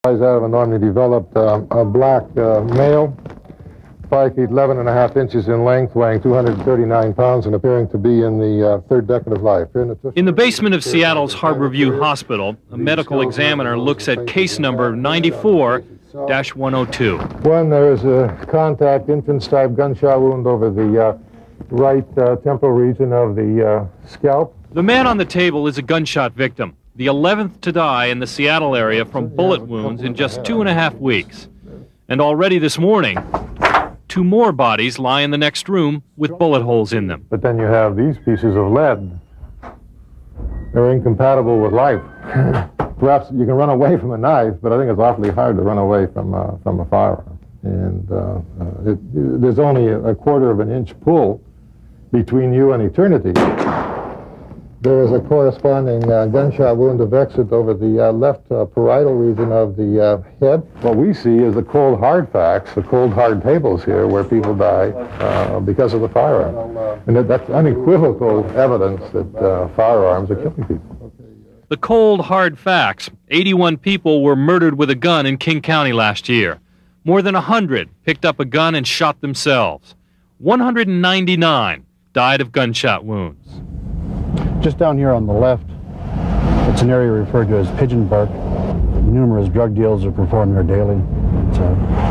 Out of a normally developed a black male, 5 feet 11.5 inches in length, weighing 239 pounds and appearing to be in the third decade of life. In the basement of Seattle's Harborview Hospital, a medical examiner looks at case number 94-102. One, there is a contact infant-type gunshot wound over the right temporal region of the scalp. The man on the table is a gunshot victim, the 11th to die in the Seattle area from bullet wounds in just 2.5 weeks. And already this morning, 2 more bodies lie in the next room with bullet holes in them. But then you have these pieces of lead. They're incompatible with life. Perhaps you can run away from a knife, but I think it's awfully hard to run away from a firearm. And there's only a 1/4 of an inch pull between you and eternity. There is a corresponding gunshot wound of exit over the left parietal region of the head. What we see is the cold hard facts, the cold hard tables here where people die because of the firearm. And that's unequivocal evidence that firearms are killing people. The cold hard facts: 81 people were murdered with a gun in King County last year. More than 100 picked up a gun and shot themselves. 199 died of gunshot wounds. Just down here on the left, it's an area referred to as Pigeon Park. Numerous drug deals are performed there daily.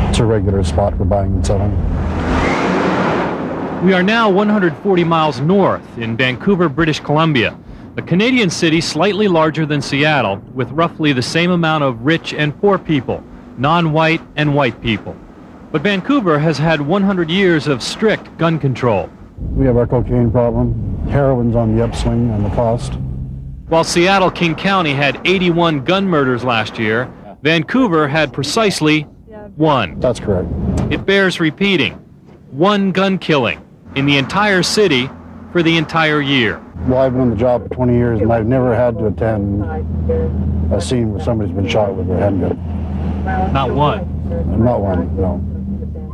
It's a regular spot for buying and selling. We are now 140 miles north in Vancouver, British Columbia, a Canadian city slightly larger than Seattle, with roughly the same amount of rich and poor people, non-white and white people. But Vancouver has had 100 years of strict gun control. We have our cocaine problem. Heroin's on the upswing and the cost. While Seattle, King County had 81 gun murders last year, Vancouver had precisely 1. That's correct. It bears repeating: 1 gun killing in the entire city for the entire year. Well, I've been on the job for 20 years, and I've never had to attend a scene where somebody's been shot with a handgun. Not one. Not one, no.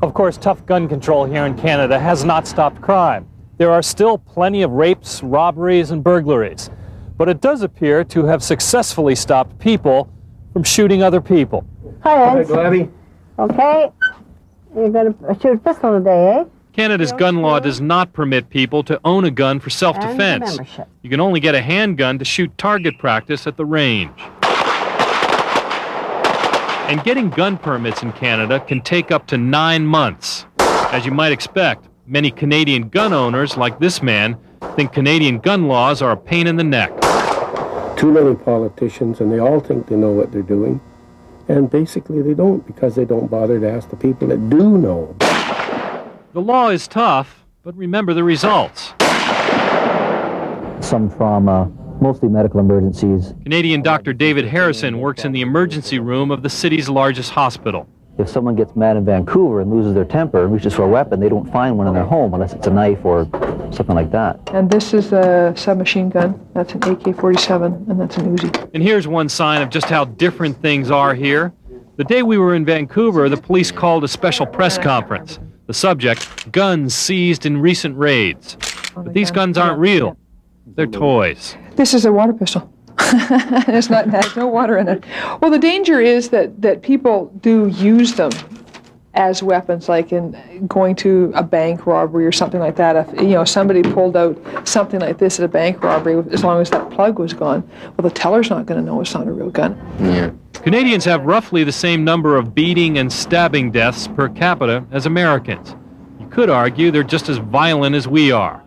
Of course, tough gun control here in Canada has not stopped crime. There are still plenty of rapes, robberies, and burglaries. But it does appear to have successfully stopped people from shooting other people. Hi, Ed. Okay, okay. You're going to shoot a pistol today, eh? Canada's gun law does not permit people to own a gun for self-defense. You can only get a handgun to shoot target practice at the range. And getting gun permits in Canada can take up to 9 months. As you might expect, many Canadian gun owners, like this man, think Canadian gun laws are a pain in the neck. Too many politicians, and they all think they know what they're doing. And basically they don't, because they don't bother to ask the people that do know. The law is tough, but remember the results. Some trauma, mostly medical emergencies. Canadian Dr. David Harrison works in the emergency room of the city's largest hospital. If someone gets mad in Vancouver and loses their temper and reaches for a weapon, they don't find one in their home unless it's a knife or something like that. And this is a submachine gun. That's an AK-47, and that's an Uzi. And here's one sign of just how different things are here. The day we were in Vancouver, the police called a special press conference. The subject: guns seized in recent raids. But these guns aren't real. They're toys. This is a water pistol. There's no water in it. Well, the danger is that people do use them as weapons, like in going to a bank robbery or something like that. If somebody pulled out something like this at a bank robbery, as long as that plug was gone, well, the teller's not going to know it's not a real gun. Yeah. Canadians have roughly the same number of beating and stabbing deaths per capita as Americans. You could argue they're just as violent as we are.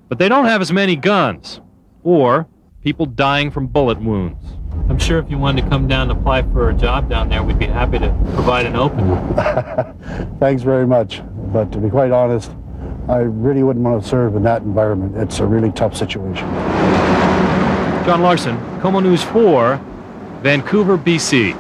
But they don't have as many guns, or people dying from bullet wounds. I'm sure if you wanted to come down and apply for a job down there, we'd be happy to provide an opening. Thanks very much. But to be quite honest, I really wouldn't want to serve in that environment. It's a really tough situation. John Larson, Como News 4, Vancouver, BC.